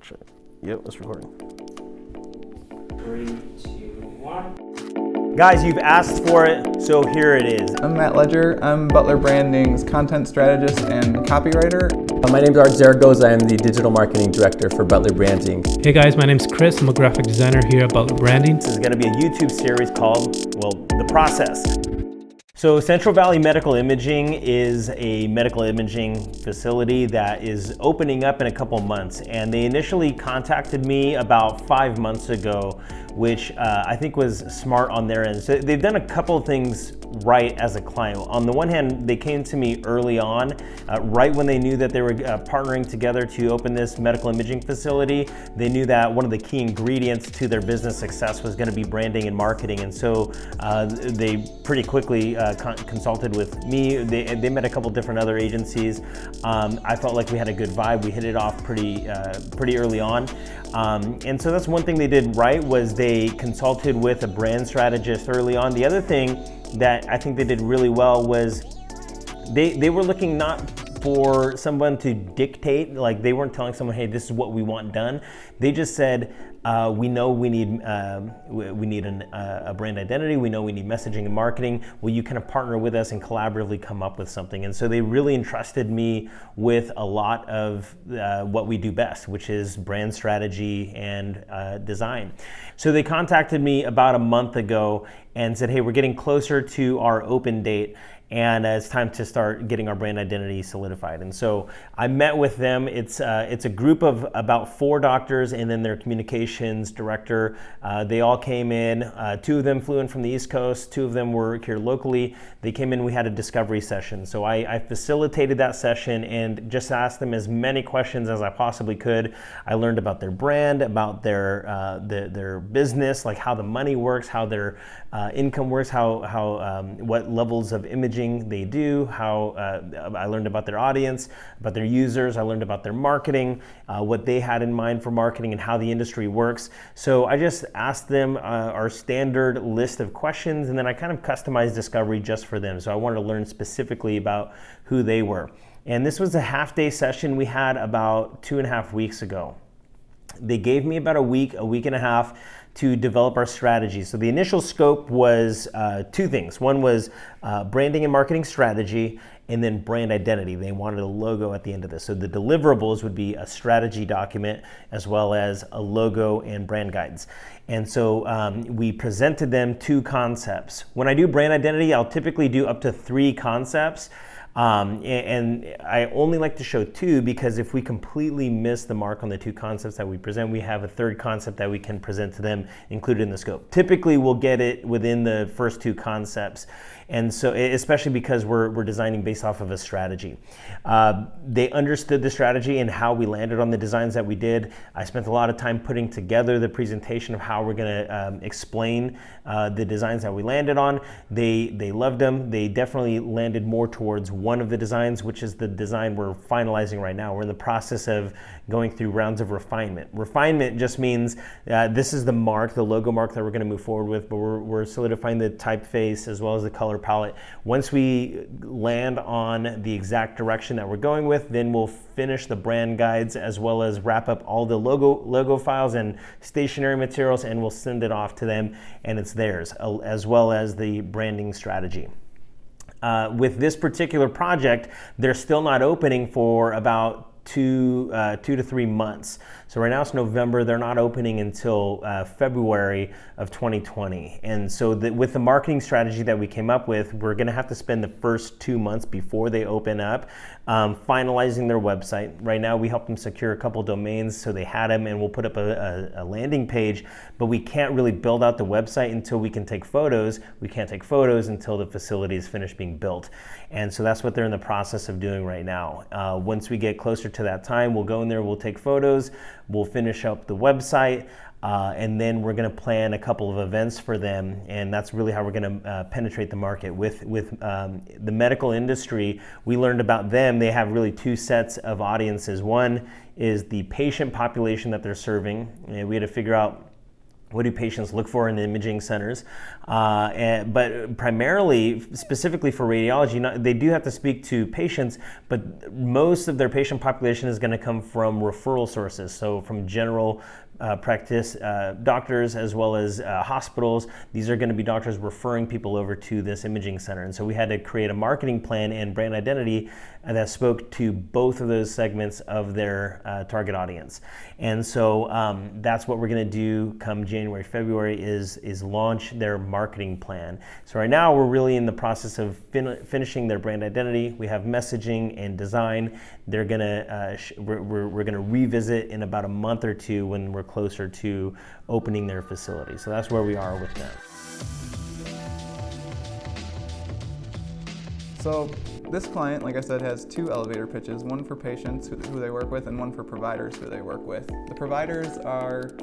check. Yep, it's recording. 3, 2, 1. Guys, you've asked for it, so here it is. I'm Matt Ledger. I'm Butler Branding's content strategist and copywriter. My name is Art Zaragoza. I'm the digital marketing director for Butler Branding. Hey guys, my name's Chris. I'm a graphic designer here at Butler Branding. This is going to be a YouTube series called, The Process. So Central Valley Medical Imaging is a medical imaging facility that is opening up in a couple months. And they initially contacted me about 5 months ago, which I think was smart on their end. So they've done a couple of things right as a client. On the one hand, they came to me early on, right when they knew that they were partnering together to open this medical imaging facility. They knew that one of the key ingredients to their business success was going to be branding and marketing. And so they pretty quickly consulted with me. They met a couple different other agencies. I felt like we had a good vibe. We hit it off pretty early on. And so that's one thing they did right, was they consulted with a brand strategist early on. The other thing that I think they did really well was they were looking not for someone to dictate, like they weren't telling someone, hey, this is what we want done. They just said, we know we need a brand identity. We know we need messaging and marketing. Will you kind of partner with us and collaboratively come up with something? And so they really entrusted me with a lot of what we do best, which is brand strategy and design. So they contacted me about a month ago and said, hey, we're getting closer to our open date, and it's time to start getting our brand identity solidified. And so I met with them. It's a group of about 4 doctors and then their communications director. They all came in. 2 of them flew in from the East Coast. 2 of them were here locally. They came in, we had a discovery session. So I facilitated that session and just asked them as many questions as I possibly could. I learned about their brand, about their business, like how the money works, how their income works, what levels of imaging they do, I learned about their audience, about their users. I learned about their marketing, what they had in mind for marketing and how the industry works. So I just asked them our standard list of questions, and then I kind of customized discovery just for them. So I wanted to learn specifically about who they were. And this was a half-day session we had about 2.5 weeks ago. They gave me about a week and a half to develop our strategy. So the initial scope was 2 things. One was branding and marketing strategy, and then brand identity. They wanted a logo at the end of this. So the deliverables would be a strategy document as well as a logo and brand guides. And so we presented them 2 concepts. When I do brand identity, I'll typically do up to 3 concepts. And I only like to show 2 because if we completely miss the mark on the 2 concepts that we present, we have a 3rd concept that we can present to them included in the scope. Typically, we'll get it within the first 2 concepts. And so, especially because we're designing based off of a strategy. They understood the strategy and how we landed on the designs that we did. I spent a lot of time putting together the presentation of how we're gonna explain the designs that we landed on. They loved them. They definitely landed more towards one of the designs, which is the design we're finalizing right now. We're in the process of going through rounds of refinement. Refinement just means this is the mark, the logo mark that we're gonna move forward with, but we're solidifying the typeface as well as the color palette. Once we land on the exact direction that we're going with, then we'll finish the brand guides as well as wrap up all the logo files and stationery materials, and we'll send it off to them, and it's theirs, as well as the branding strategy. With this particular project, they're still not opening for about 2 to 3 months. So right now it's November. They're not opening until February of 2020. And so with the marketing strategy that we came up with, we're going to have to spend the first 2 months before they open up finalizing their website. Right now we helped them secure a couple domains, so they had them, and we'll put up a landing page, but we can't really build out the website until we can take photos. We can't take photos until the facility is finished being built. And so that's what they're in the process of doing right now. Once we get closer to that time, we'll go in there, we'll take photos, we'll finish up the website, and then we're going to plan a couple of events for them, and that's really how we're going to penetrate the market. With the medical industry, we learned about them. They have really 2 sets of audiences. One is the patient population that they're serving, and we had to figure out what do patients look for in imaging centers? But primarily, specifically for radiology, they do have to speak to patients, but most of their patient population is going to come from referral sources, so from general practice doctors as well as hospitals. These are going to be doctors referring people over to this imaging center. And so we had to create a marketing plan and brand identity that spoke to both of those segments of their target audience. And so that's what we're going to do come January, February is launch their marketing plan. So right now we're really in the process of finishing their brand identity. We have messaging and design. They're going to we're going to revisit in about a month or two when we're closer to opening their facility. So that's where we are with them. So this client, like I said, has 2 elevator pitches, one for patients who they work with and one for providers who they work with. The providers are